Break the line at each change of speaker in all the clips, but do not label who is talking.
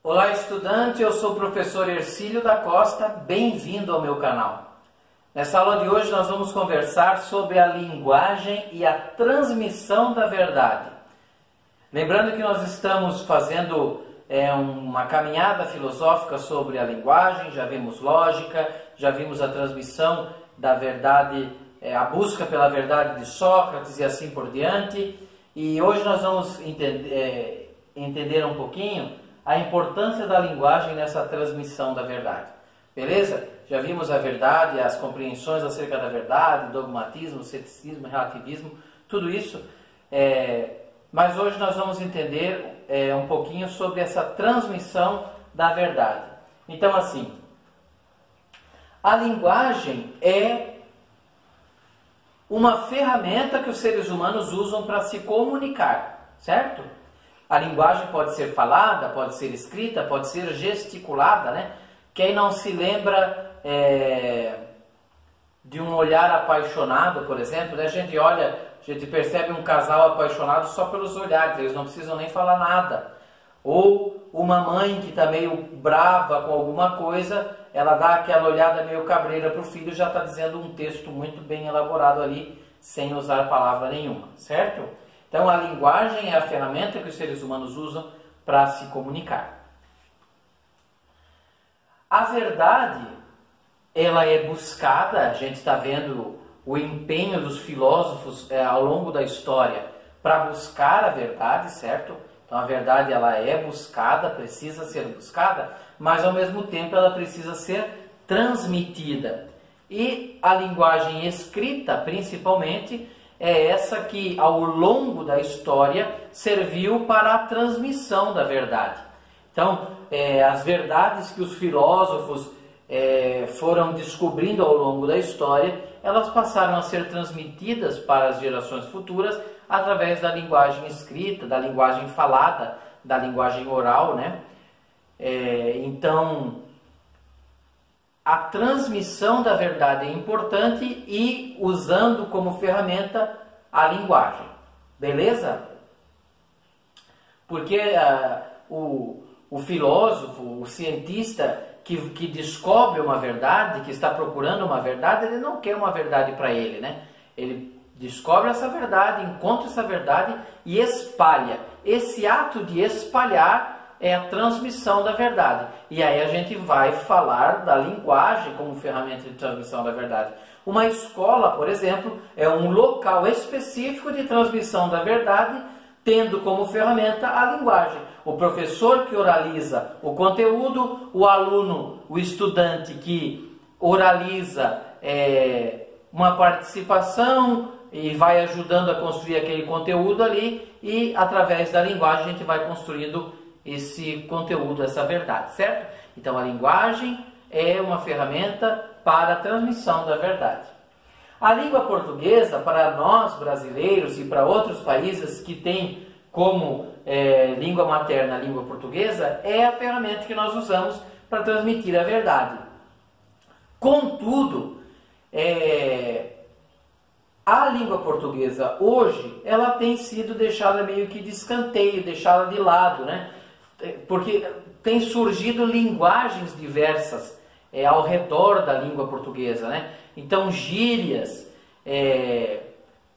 Olá, estudante, eu sou o professor Hercílio da Costa, bem-vindo ao meu canal. Nessa aula de hoje nós vamos conversar sobre a linguagem e a transmissão da verdade. Lembrando que nós estamos fazendo uma caminhada filosófica sobre a linguagem, já vimos lógica, já vimos a transmissão da verdade, a busca pela verdade de Sócrates e assim por diante. E hoje nós vamos entender um pouquinho a importância da linguagem nessa transmissão da verdade. Beleza? Já vimos a verdade, as compreensões acerca da verdade, dogmatismo, ceticismo, relativismo, tudo isso. Mas hoje nós vamos entender um pouquinho sobre essa transmissão da verdade. Então, assim, a linguagem é uma ferramenta que os seres humanos usam para se comunicar, certo? A linguagem pode ser falada, pode ser escrita, pode ser gesticulada, né? Quem não se lembra de um olhar apaixonado, por exemplo, né? A gente percebe um casal apaixonado só pelos olhares, eles não precisam nem falar nada. Ou uma mãe que está meio brava com alguma coisa, ela dá aquela olhada meio cabreira para o filho e já está dizendo um texto muito bem elaborado ali, sem usar palavra nenhuma, certo? Então, a linguagem é a ferramenta que os seres humanos usam para se comunicar. A verdade, ela é buscada, a gente está vendo o empenho dos filósofos ao longo da história para buscar a verdade, certo? Então, a verdade ela é buscada, precisa ser buscada, mas ao mesmo tempo ela precisa ser transmitida. E a linguagem escrita, principalmente, é essa que, ao longo da história, serviu para a transmissão da verdade. Então, as verdades que os filósofos foram descobrindo ao longo da história, elas passaram a ser transmitidas para as gerações futuras através da linguagem escrita, da linguagem falada, da linguagem oral, né? Então, a transmissão da verdade é importante e usando como ferramenta a linguagem. Beleza? Porque o filósofo, o cientista que descobre uma verdade, que está procurando uma verdade, ele não quer uma verdade para ele, né? Ele descobre essa verdade, encontra essa verdade e espalha. Esse ato de espalhar é a transmissão da verdade. E aí a gente vai falar da linguagem como ferramenta de transmissão da verdade. Uma escola, por exemplo, é um local específico de transmissão da verdade, tendo como ferramenta a linguagem. O professor que oraliza o conteúdo, o aluno, o estudante que oraliza uma participação e vai ajudando a construir aquele conteúdo ali, e através da linguagem a gente vai construindo esse conteúdo, essa verdade, certo? Então a linguagem é uma ferramenta para a transmissão da verdade. A língua portuguesa, para nós brasileiros e para outros países que têm como língua materna a língua portuguesa, é a ferramenta que nós usamos para transmitir a verdade. Contudo, a língua portuguesa hoje, ela tem sido deixada meio que de escanteio, deixada de lado, né? Porque tem surgido linguagens diversas ao redor da língua portuguesa, né? Então, gírias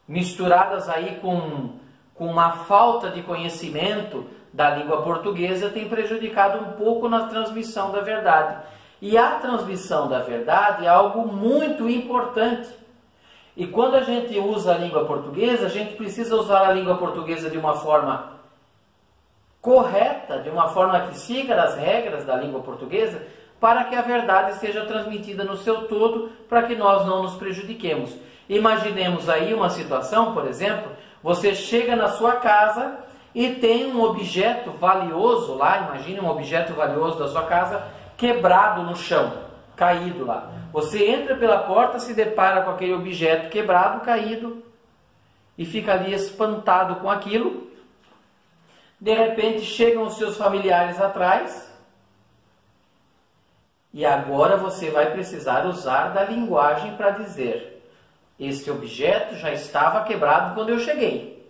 misturadas aí com uma falta de conhecimento da língua portuguesa tem prejudicado um pouco na transmissão da verdade. E a transmissão da verdade é algo muito importante. E quando a gente usa a língua portuguesa, a gente precisa usar a língua portuguesa de uma forma correta, de uma forma que siga as regras da língua portuguesa, para que a verdade seja transmitida no seu todo, para que nós não nos prejudiquemos. Imaginemos aí uma situação, por exemplo, você chega na sua casa e tem um objeto valioso lá, imagine um objeto valioso da sua casa, quebrado no chão, caído lá. Você entra pela porta, se depara com aquele objeto quebrado, caído, e fica ali espantado com aquilo. De repente chegam os seus familiares atrás e agora você vai precisar usar da linguagem para dizer: este objeto já estava quebrado quando eu cheguei.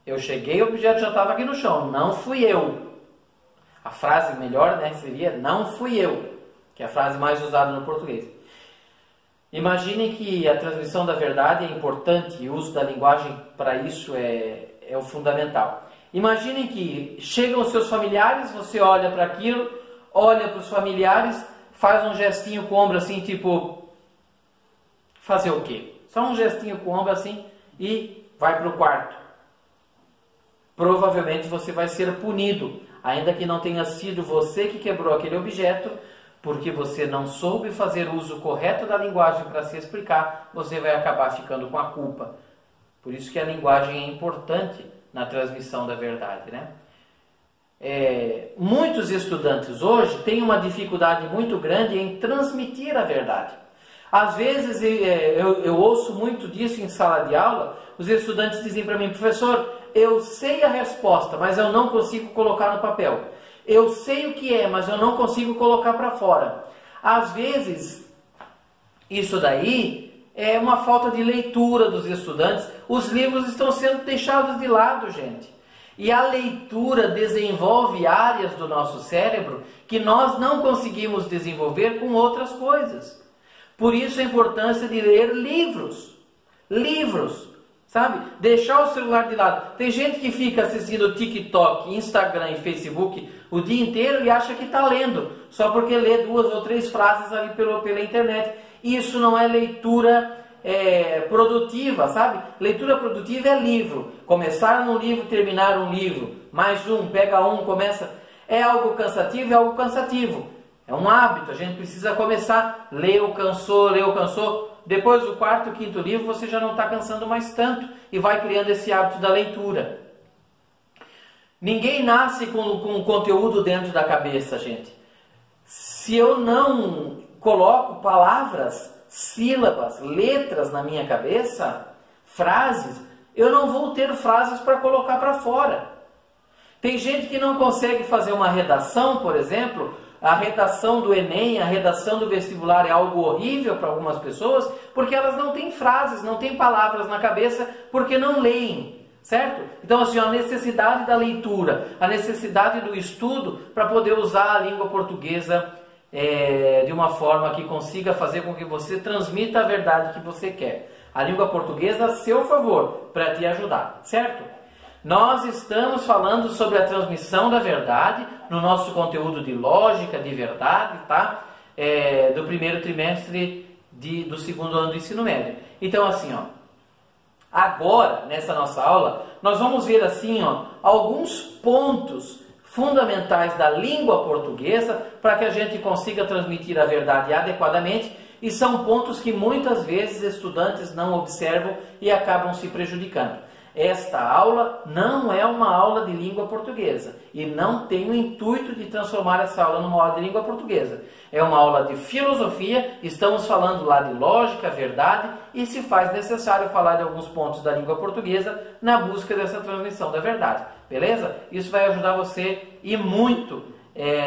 Eu cheguei, o objeto já estava aqui no chão, não fui eu. A frase melhor, né, seria não fui eu, que é a frase mais usada no português. Imaginem que a transmissão da verdade é importante e o uso da linguagem para isso é o fundamental. Imaginem que chegam os seus familiares, você olha para aquilo, olha para os familiares, faz um gestinho com o ombro assim, tipo, fazer o quê? Só um gestinho com o ombro assim e vai para o quarto. Provavelmente você vai ser punido, ainda que não tenha sido você que quebrou aquele objeto, porque você não soube fazer uso correto da linguagem para se explicar, você vai acabar ficando com a culpa. Por isso que a linguagem é importante na transmissão da verdade, né? Muitos estudantes hoje têm uma dificuldade muito grande em transmitir a verdade. Às vezes eu ouço muito disso em sala de aula, os estudantes dizem para mim, professor, eu sei a resposta, mas eu não consigo colocar no papel. Eu sei o que é, mas eu não consigo colocar para fora. Às vezes, isso daí é uma falta de leitura dos estudantes. Os livros estão sendo deixados de lado, gente. E a leitura desenvolve áreas do nosso cérebro que nós não conseguimos desenvolver com outras coisas. Por isso a importância de ler livros. Livros, sabe? Deixar o celular de lado. Tem gente que fica assistindo TikTok, Instagram e Facebook o dia inteiro e acha que está lendo, só porque lê 2 ou 3 frases ali pela internet. Isso não é leitura produtiva, sabe? Leitura produtiva é livro. Começar num livro, terminar um livro. Mais um, pega um, começa. É algo cansativo? É algo cansativo. É um hábito, a gente precisa começar. Leu, cansou, leu, cansou. Depois do 4º, 5º livro, você já não está cansando mais tanto e vai criando esse hábito da leitura. Ninguém nasce com conteúdo dentro da cabeça, gente. Se eu não coloco palavras, sílabas, letras na minha cabeça, frases, eu não vou ter frases para colocar para fora. Tem gente que não consegue fazer uma redação, por exemplo. A redação do Enem, a redação do vestibular é algo horrível para algumas pessoas, porque elas não têm frases, não têm palavras na cabeça, porque não leem, certo? Então, assim, a necessidade da leitura, a necessidade do estudo para poder usar a língua portuguesa de uma forma que consiga fazer com que você transmita a verdade que você quer. A língua portuguesa a seu favor, para te ajudar, certo? Nós estamos falando sobre a transmissão da verdade no nosso conteúdo de lógica, de verdade, tá? Do primeiro trimestre do 2º ano do ensino médio. Então, assim, ó, agora, nessa nossa aula, nós vamos ver, assim, ó, alguns pontos fundamentais da língua portuguesa para que a gente consiga transmitir a verdade adequadamente, e são pontos que muitas vezes estudantes não observam e acabam se prejudicando. Esta aula não é uma aula de língua portuguesa e não tem o intuito de transformar essa aula numa aula de língua portuguesa. É uma aula de filosofia, estamos falando lá de lógica, verdade, e se faz necessário falar de alguns pontos da língua portuguesa na busca dessa transmissão da verdade. Beleza? Isso vai ajudar você e muito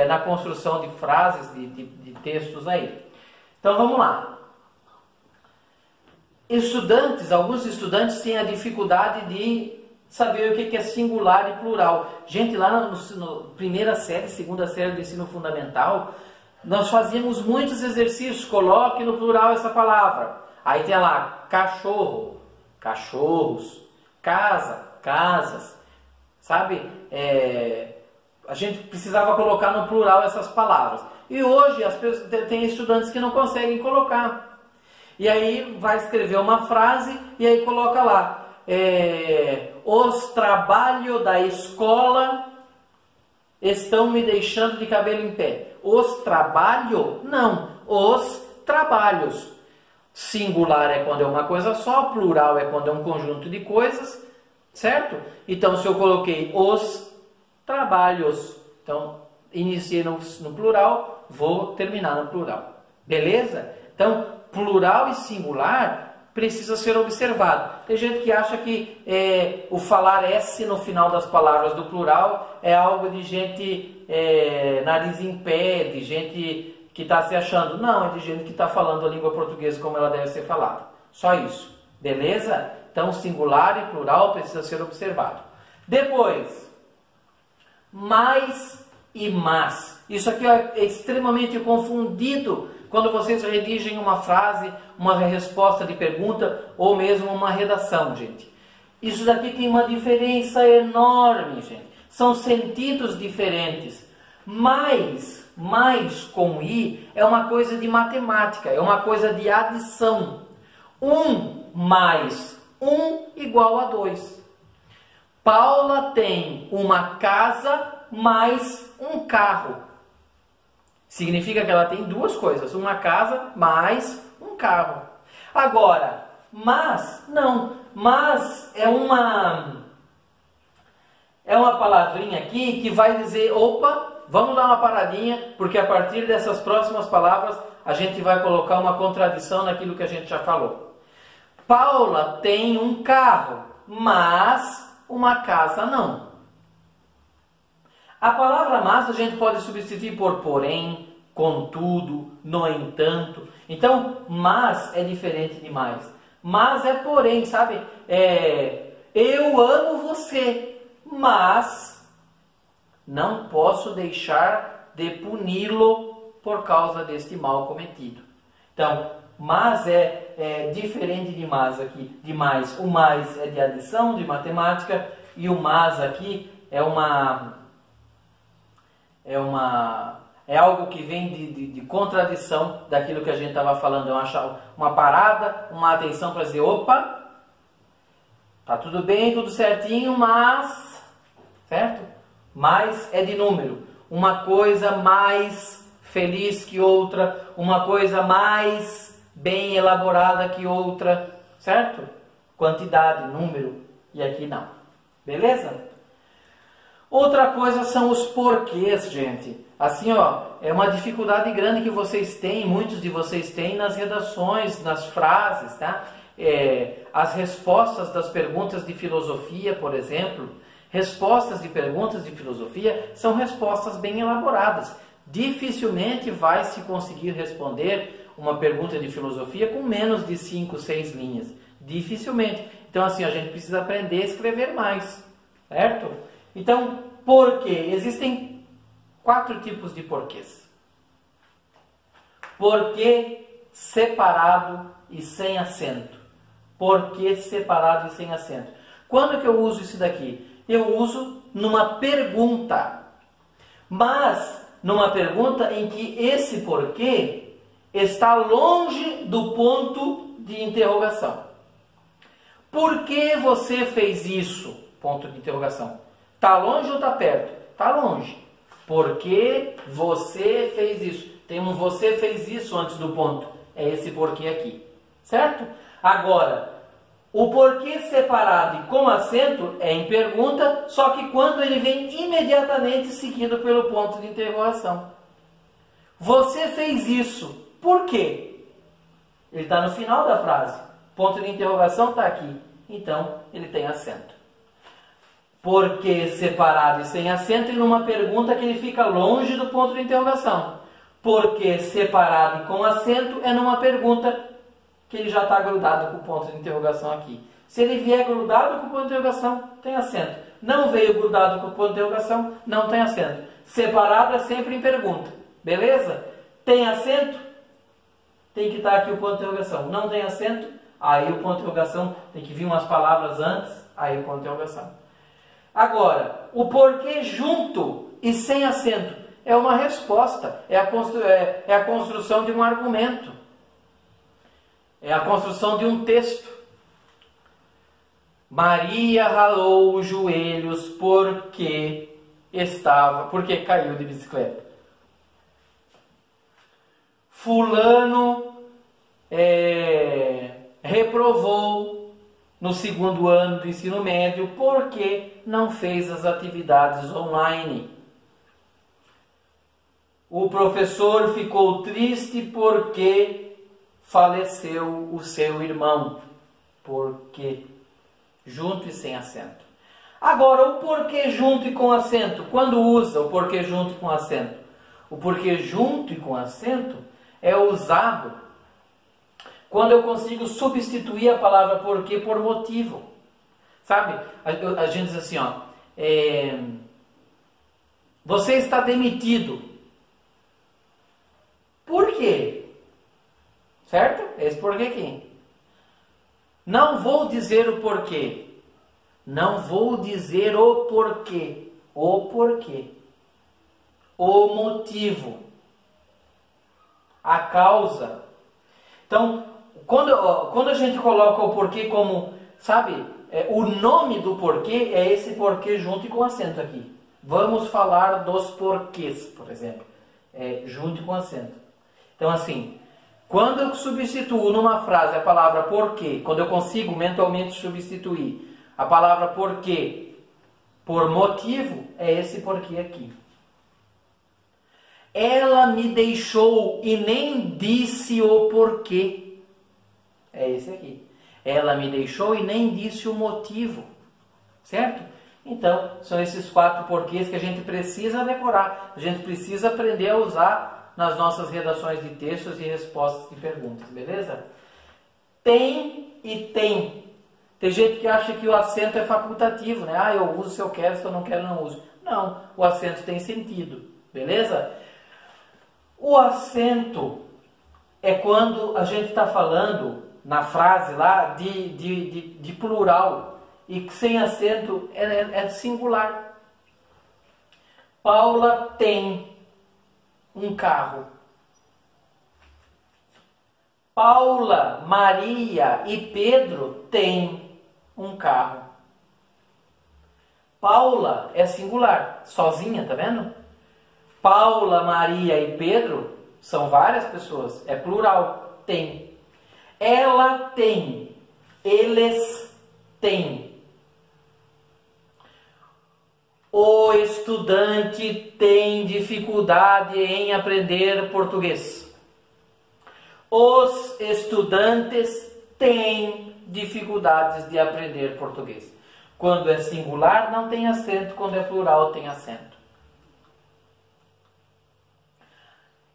na construção de frases, de textos aí. Então vamos lá. Alguns estudantes têm a dificuldade de saber o que é singular e plural. Gente, lá na primeira série, segunda série do ensino fundamental, nós fazíamos muitos exercícios. Coloque no plural essa palavra. Aí tem lá cachorro, cachorros, casa, casas. Sabe? A gente precisava colocar no plural essas palavras. E hoje tem estudantes que não conseguem colocar. E aí vai escrever uma frase e aí coloca lá, os trabalhos da escola estão me deixando de cabelo em pé. Os trabalhos? Não, os trabalhos. Singular é quando é uma coisa só, plural é quando é um conjunto de coisas, certo? Então se eu coloquei os trabalhos, então iniciei no plural, vou terminar no plural. Beleza? Então, plural e singular precisa ser observado. Tem gente que acha que o falar S no final das palavras do plural é algo de gente nariz em pé, de gente que está se achando. Não, é de gente que está falando a língua portuguesa como ela deve ser falada. Só isso. Beleza? Então, singular e plural precisa ser observado. Depois, mais e mas. Isso aqui é extremamente confundido quando vocês redigem uma frase, uma resposta de pergunta ou mesmo uma redação, gente. Isso daqui tem uma diferença enorme, gente. São sentidos diferentes. Mais com i é uma coisa de matemática, é uma coisa de adição. 1 mais 1 igual a 2. Paula tem uma casa mais um carro. Significa que ela tem duas coisas, uma casa mais um carro. Agora, mas, não, mas é uma palavrinha aqui que vai dizer, opa, vamos dar uma paradinha, porque a partir dessas próximas palavras a gente vai colocar uma contradição naquilo que a gente já falou. Paula tem um carro, mas uma casa não. A palavra mas a gente pode substituir por porém, contudo, no entanto. Então, mas é diferente de mais. Mas é porém, sabe? Eu amo você, mas não posso deixar de puni-lo por causa deste mal cometido. Então, mas é diferente de mais aqui, de mais. O mais é de adição, de matemática, e o mas aqui é algo que vem de contradição daquilo que a gente estava falando. É uma parada, uma atenção para dizer, opa, tá tudo bem, tudo certinho, mas, certo? Mais é de número. Uma coisa mais feliz que outra, uma coisa mais bem elaborada que outra, certo? Quantidade, número, e aqui não. Beleza? Outra coisa são os porquês, gente. Assim, ó, é uma dificuldade grande que vocês têm, muitos de vocês têm nas redações, nas frases, tá? As respostas das perguntas de filosofia, por exemplo, respostas de perguntas de filosofia são respostas bem elaboradas. Dificilmente vai se conseguir responder uma pergunta de filosofia com menos de 5, 6 linhas. Dificilmente. Então, assim, a gente precisa aprender a escrever mais, certo? Então, por quê? Existem 4 tipos de porquês. Porquê separado e sem acento. Porquê separado e sem acento. Quando que eu uso isso daqui? Eu uso numa pergunta. Mas numa pergunta em que esse porquê está longe do ponto de interrogação. Por que você fez isso? Ponto de interrogação. Está longe ou está perto? Está longe. Por que você fez isso? Tem um você fez isso antes do ponto. É esse porquê aqui. Certo? Agora, o porquê separado e com acento é em pergunta, só que quando ele vem imediatamente seguido pelo ponto de interrogação. Você fez isso. Por quê? Ele está no final da frase. Ponto de interrogação está aqui. Então, ele tem acento. Porque separado e sem acento, e numa pergunta que ele fica longe do ponto de interrogação. Porque separado e com acento é numa pergunta que ele já está grudado com o ponto de interrogação aqui. Se ele vier grudado com o ponto de interrogação, tem acento. Não veio grudado com o ponto de interrogação, não tem acento. Separado é sempre em pergunta. Beleza? Tem acento? Tem que estar aqui o ponto de interrogação. Não tem acento? Aí o ponto de interrogação tem que vir umas palavras antes, aí o ponto de interrogação. Agora, o porquê junto e sem acento é uma resposta, é a construção de um argumento, é a construção de um texto. Maria ralou os joelhos porque caiu de bicicleta. Fulano reprovou no 2º ano do ensino médio porque não fez as atividades online. O professor ficou triste porque faleceu o seu irmão. Porque junto e sem acento. Agora, o porquê junto e com acento. Quando usa o porquê junto e com acento? O porquê junto e com acento é usado quando eu consigo substituir a palavra porquê por motivo. Sabe? A gente diz assim, ó. Você está demitido. Por quê? Certo? Esse porquê aqui. Não vou dizer o porquê. Não vou dizer o porquê. O porquê. O motivo. A causa. Então, quando a gente coloca o porquê como, sabe, o nome do porquê é esse porquê junto com acento aqui. Vamos falar dos porquês, por exemplo. Junto com acento. Então, assim, quando eu substituo numa frase a palavra porquê, quando eu consigo mentalmente substituir a palavra porquê por motivo, é esse porquê aqui. Ela me deixou e nem disse o porquê. É esse aqui. Ela me deixou e nem disse o motivo. Certo? Então, são esses 4 porquês que a gente precisa decorar. A gente precisa aprender a usar nas nossas redações de textos e respostas de perguntas. Beleza? Tem e tem. Tem gente que acha que o acento é facultativo, né? Ah, eu uso se eu quero, se eu não quero, não uso. Não, o acento tem sentido. Beleza? O acento é quando a gente está falando na frase lá de plural e que sem acento é singular. Paula tem um carro. Paula, Maria e Pedro têm um carro. Paula é singular, sozinha, tá vendo? Paula, Maria e Pedro são várias pessoas, é plural, tem. Ela tem, eles têm. O estudante tem dificuldade em aprender português. Os estudantes têm dificuldades de aprender português. Quando é singular, não tem acento. Quando é plural, tem acento.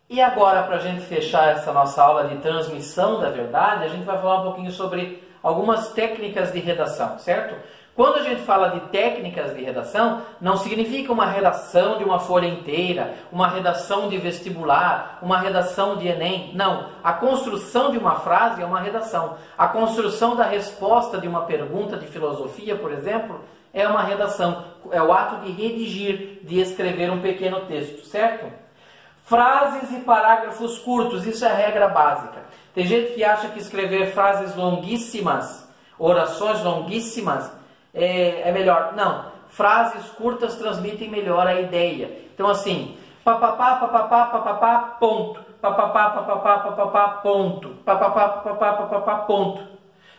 E agora, para a gente fechar essa nossa aula de transmissão da verdade, a gente vai falar um pouquinho sobre algumas técnicas de redação, certo? Quando a gente fala de técnicas de redação, não significa uma redação de uma folha inteira, uma redação de vestibular, uma redação de Enem. Não. A construção de uma frase é uma redação. A construção da resposta de uma pergunta de filosofia, por exemplo, é uma redação. É o ato de redigir, de escrever um pequeno texto, certo? Frases e parágrafos curtos, isso é a regra básica. Tem gente que acha que escrever frases longuíssimas, orações longuíssimas, é melhor. Não, frases curtas transmitem melhor a ideia. Então assim, papapá, papapá, papapá, ponto. Papapá, papapá, papapá, ponto. Papapá, papapá, papapá, ponto.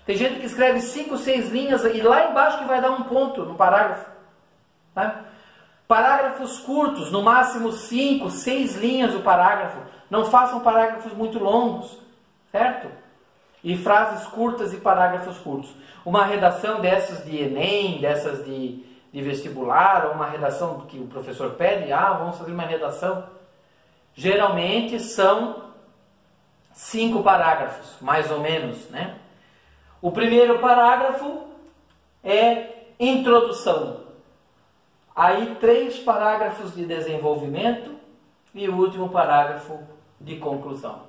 Tem gente que escreve 5, 6 linhas e lá embaixo que vai dar um ponto no parágrafo. Tá? Parágrafos curtos, no máximo 5, 6 linhas o parágrafo. Não façam parágrafos muito longos, certo? E frases curtas e parágrafos curtos. Uma redação dessas de Enem, dessas de vestibular, ou uma redação que o professor pede, vamos fazer uma redação. Geralmente são 5 parágrafos, mais ou menos, né? O primeiro parágrafo é introdução. Aí 3 parágrafos de desenvolvimento e o último parágrafo de conclusão.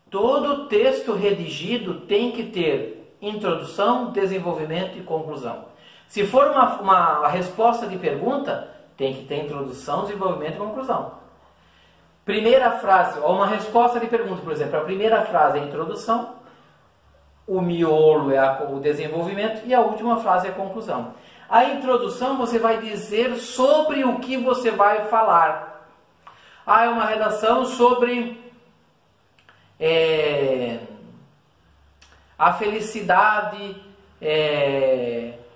Todo texto redigido tem que ter introdução, desenvolvimento e conclusão. Se for uma resposta de pergunta, tem que ter introdução, desenvolvimento e conclusão. Primeira frase, ou uma resposta de pergunta, por exemplo, a primeira frase é a introdução, o miolo é o desenvolvimento e a última frase é a conclusão. A introdução você vai dizer sobre o que você vai falar. É uma redação sobre a felicidade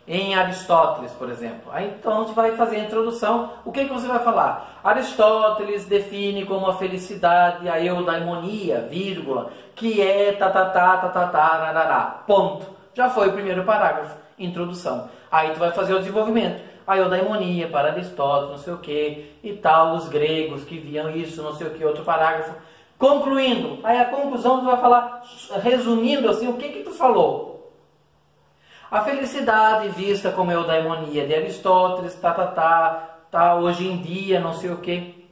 em Aristóteles, por exemplo. Aí então você vai fazer a introdução. O que você vai falar? Aristóteles define como a felicidade a eudaimonia, vírgula, que é ponto. Já foi o primeiro parágrafo, introdução. Aí tu vai fazer o desenvolvimento. A eudaimonia para Aristóteles, não sei o que, e tal, os gregos que viam isso, não sei o que, outro parágrafo. Concluindo, aí a conclusão tu vai falar, resumindo assim, o que tu falou? A felicidade vista como eudaimonia de Aristóteles, tá hoje em dia, não sei o que,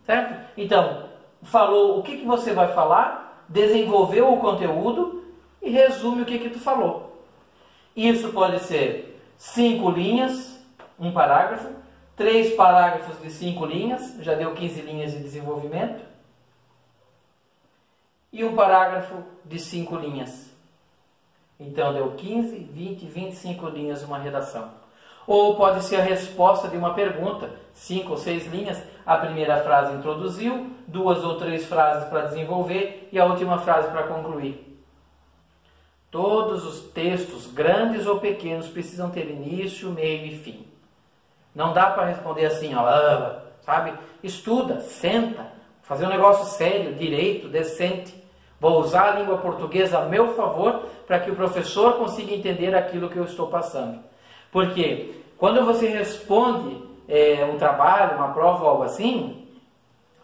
certo? Então, falou o que você vai falar, desenvolveu o conteúdo e resume o que tu falou. Isso pode ser 5 linhas, um parágrafo, 3 parágrafos de 5 linhas, já deu 15 linhas de desenvolvimento, e um parágrafo de 5 linhas. Então deu 15, 20, 25 linhas uma redação. Ou pode ser a resposta de uma pergunta, 5 ou 6 linhas, a primeira frase introduziu, 2 ou 3 frases para desenvolver e a última frase para concluir. Todos os textos, grandes ou pequenos, precisam ter início, meio e fim. Não dá para responder assim, ó, sabe? Estuda, senta, fazer um negócio sério, direito, decente. Vou usar a língua portuguesa a meu favor para que o professor consiga entender aquilo que eu estou passando. Porque quando você responde um trabalho, uma prova ou algo assim,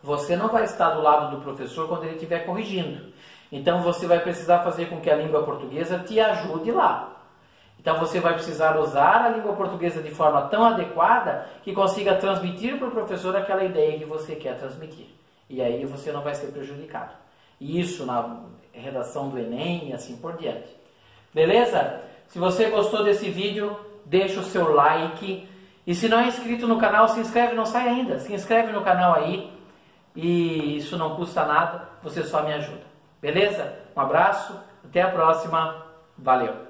você não vai estar do lado do professor quando ele estiver corrigindo. Então você vai precisar fazer com que a língua portuguesa te ajude lá. Então você vai precisar usar a língua portuguesa de forma tão adequada que consiga transmitir para o professor aquela ideia que você quer transmitir. E aí você não vai ser prejudicado. Isso na redação do Enem e assim por diante. Beleza? Se você gostou desse vídeo, deixa o seu like. E se não é inscrito no canal, se inscreve, não sai ainda. Se inscreve no canal aí. E isso não custa nada, você só me ajuda. Beleza? Um abraço, até a próxima. Valeu!